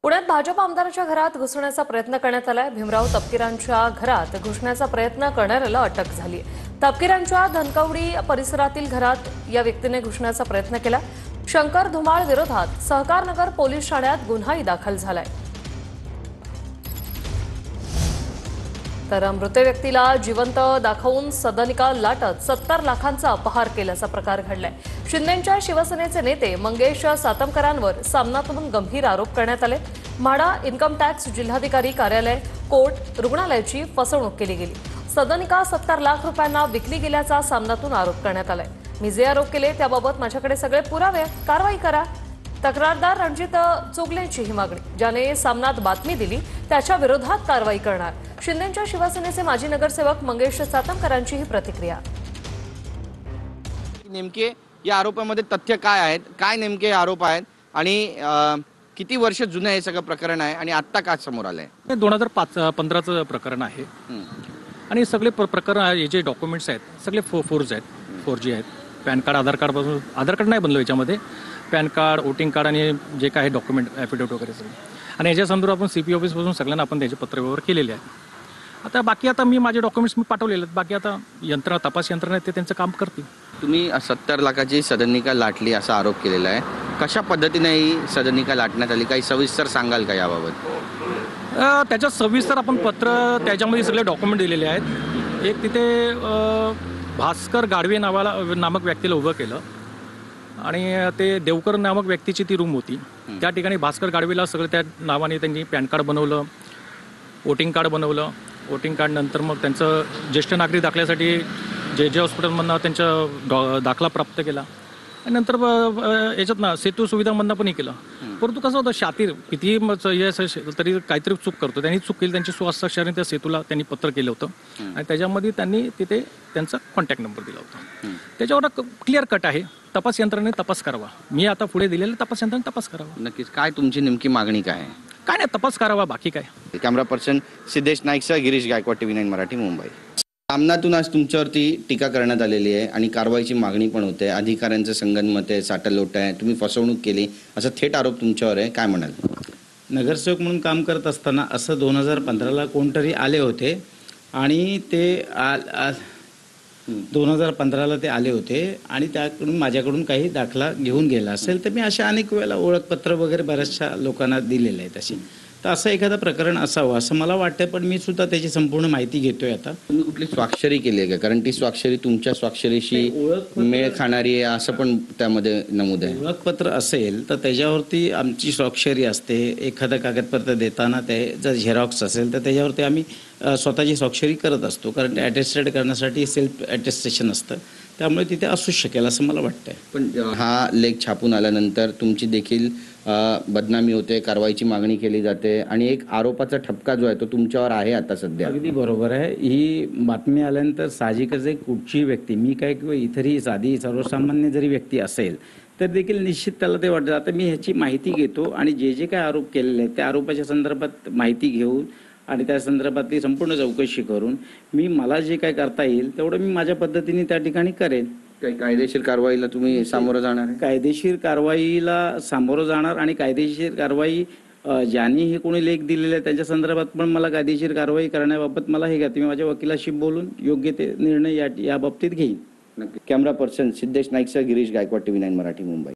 पुण्यात भाजप आमदाराच्या घरात घुसण्याचा प्रयत्न करण्यात आलाय। भीमराव तपकिरांच्या घरात घुसण्याचा प्रयत्न करणाऱ्याला अटक झाली। तपकिरांच्या धनकवडी परिसरातील घरात या व्यक्तीने घुसण्याचा प्रयत्न केला। शंकर धुमाळ विरोधात सहकारनगर पोलीस ठाण्यात गुन्हाही दाखल झालाय। तर मृत व्यक्तीला जिवंत दाखवून सदनिका लाटत 70 लाखांचा अपहार केल्याचा प्रकार घडलाय। शिंदेच्या शिवसेनेचे नेते मंगेश सातमकरांवर सामनातून गंभीर आरोप करण्यात आले। म्हाडा इन्कम टॅक्स जिल्हाधिकारी कार्यालय कोर्ट रुग्णालयाची फसवणूक केली गेली। सदनिका 70 लाख रुपयांना विकली गेल्याचा सामनातून आरोप करण्यात आलाय। मी जे आरोप केले त्याबाबत माझ्याकडे सगळे पुरावे, कारवाई करा। तक्रारदार रणजित चोगलेंची ही मागणी, ज्याने सामनात बातमी दिली त्याच्या विरोधात कारवाई करणार। शिंदेच्या शिवसेनेचे माजी नगरसेवक मंगेश सातमकरांची ही प्रतिक्रिया। नेमके या आरोपामध्ये तथ्य काय आहेत, काय नेमके आरोप आहेत आणि किती वर्ष जुनं हे सगळं प्रकरण आहे आणि आता का समोर आलंय? 2015चं प्रकरण आहे आणि सगळे प्रकरण हे जे डॉक्युमेंट्स आहेत सगळे फोर्ज आहेत, 4G आहेत। पॅन कार्ड, आधार कार्ड नाही बनलं याच्यामध्ये, पॅन कार्ड, वोटिंग कार्ड आणि जे काही डॉक्युमेंट ॲफिडेविट वगैरे सगळं, आणि याच्या संदर्भात आपण CP ऑफिसपासून सगळ्यांना आपण त्याचे पत्रव्यवहार केलेले आहे। आता बाकी आता मी माझे डॉक्युमेंट्स मी पाठवलेले आहेत, बाकी आता तपास यंत्रणा ते त्यांचं काम करतील। तुम्ही 70 लाखाची सदनिका लाटली असा आरोप केलेला आहे, कशा पद्धतीने ही सदनिका लाटण्यात आली, काही सविस्तर सांगाल का याबाबत? त्याच्यात सविस्तर आपण पत्र, त्याच्यामध्ये सगळे डॉक्युमेंट दिलेले आहेत। एक तिथे भास्कर गाडवे नामक व्यक्तीला उभं केलं आणि ते देवकर नामक व्यक्तीची ती रूम होती। त्या ठिकाणी भास्कर गाडवेला सगळं त्या नावाने त्यांनी पॅन कार्ड बनवलं, वोटिंग कार्ड बनवलं। वोटिंग कार्ड नंतर मग त्यांचं ज्येष्ठ नागरिक दाखल्यासाठी जे हॉस्पिटलमधनं त्यांचा दाखला प्राप्त केला आणि नंतर याच्यात सेतू सुविधामधनं पण हे केलं। परंतु कसं होतं, शातीर कितीही तरी काहीतरी चूक करतो, त्यांनी चूक केली, त्यांची स्वाक्षरीने त्या सेतूला त्यांनी पत्र केलं होतं आणि त्याच्यामध्ये त्यांनी तिथे त्यांचा कॉन्टॅक्ट नंबर दिला होता। त्याच्यावर क्लिअर कट आहे, तपास यंत्रणेने तपास करावा। मी आता पुढे दिलेला तपास यंत्रणेने तपास करावा। नक्कीच काय तुमची नेमकी मागणी काय आहे? काय नाही, तपास करावा, बाकी काय। कॅमेरा पर्सन सिद्धेश नाईकसह गिरीश गायकवाड, TV9 मराठी, मुंबई। सामनातून आज तुमच्यावरती टीका करण्यात आलेली आहे आणि कारवाईची मागणी पण होते। अधिकाऱ्यांचं संगनमत आहे, साटालोट आहे, तुम्ही फसवणूक केली असा थेट आरोप तुमच्यावर आहे, काय म्हणाल? नगरसेवक म्हणून काम करत असताना असं 2015ला कोणतरी आले होते आणि ते 2015ला ते आले होते आणि त्याकडून माझ्याकडून काही दाखला घेऊन गेला असेल तर मी अशा अनेक वेळेला ओळखपत्र वगैरे बऱ्याचशा लोकांना दिलेलं आहे तशी। तर असं एखादं प्रकरण असावं असं मला वाटतं, पण मी सुद्धा त्याची संपूर्ण माहिती घेतोय आता। तुम्ही कुठली स्वाक्षरी केली आहे का? कारण ती स्वाक्षरी तुमच्या स्वाक्षरीशी मेळ खाणारी आहे असं पण त्यामध्ये नमूद आहे। ओळखपत्र असेल तर त्याच्यावरती आमची स्वाक्षरी असते। एखादं कागदपत्र देताना ते जर झेरॉक्स असेल तर त्याच्यावरती आम्ही स्वतःची स्वाक्षरी करत असतो, कारण ते अटेस्टेड करण्यासाठी सेल्फ अटेस्टेशन असतं, त्यामुळे तिथे असू शकेल असं मला वाटतंय। पण हा लेख छापून आल्यानंतर तुमची देखील बदनामी होते, कारवाईची मागणी केली जाते आणि एक आरोपाचा ठपका जो आहे तो तुमच्यावर आहे आता सध्या। अगदी बरोबर आहे। ही बातमी आल्यानंतर साहजिकच एक कुठची व्यक्ती, मी काय किंवा इतरही साधी सर्वसामान्य जरी व्यक्ती असेल तर देखील निश्चित त्याला ते वाटतं। आता मी ह्याची माहिती घेतो आणि जे काय आरोप केलेले आहेत त्या आरोपाच्या संदर्भात माहिती घेऊन आणि त्या संदर्भातली संपूर्ण चौकशी करून मला जे काय करता येईल तेवढं मी माझ्या पद्धतीने त्या ठिकाणी करेन। काही कायदेशीर कारवाईला तुम्ही सामोरं जाणार आहे? कायदेशीर कारवाईला सामोरं जाणार आणि कायदेशीर कारवाई ज्यांनी हे कोणी लेख दिलेले आहे त्यांच्या संदर्भात पण मला कायदेशीर कारवाई करण्याबाबत मला हे घ्या, मी माझ्या वकिलाशी बोलून योग्य ते निर्णय या बाबतीत घेईन। नक्की। कॅमेरा पर्सन सिद्धेश नाईकसह गिरीश गायकवाड, TV9 मराठी, मुंबई।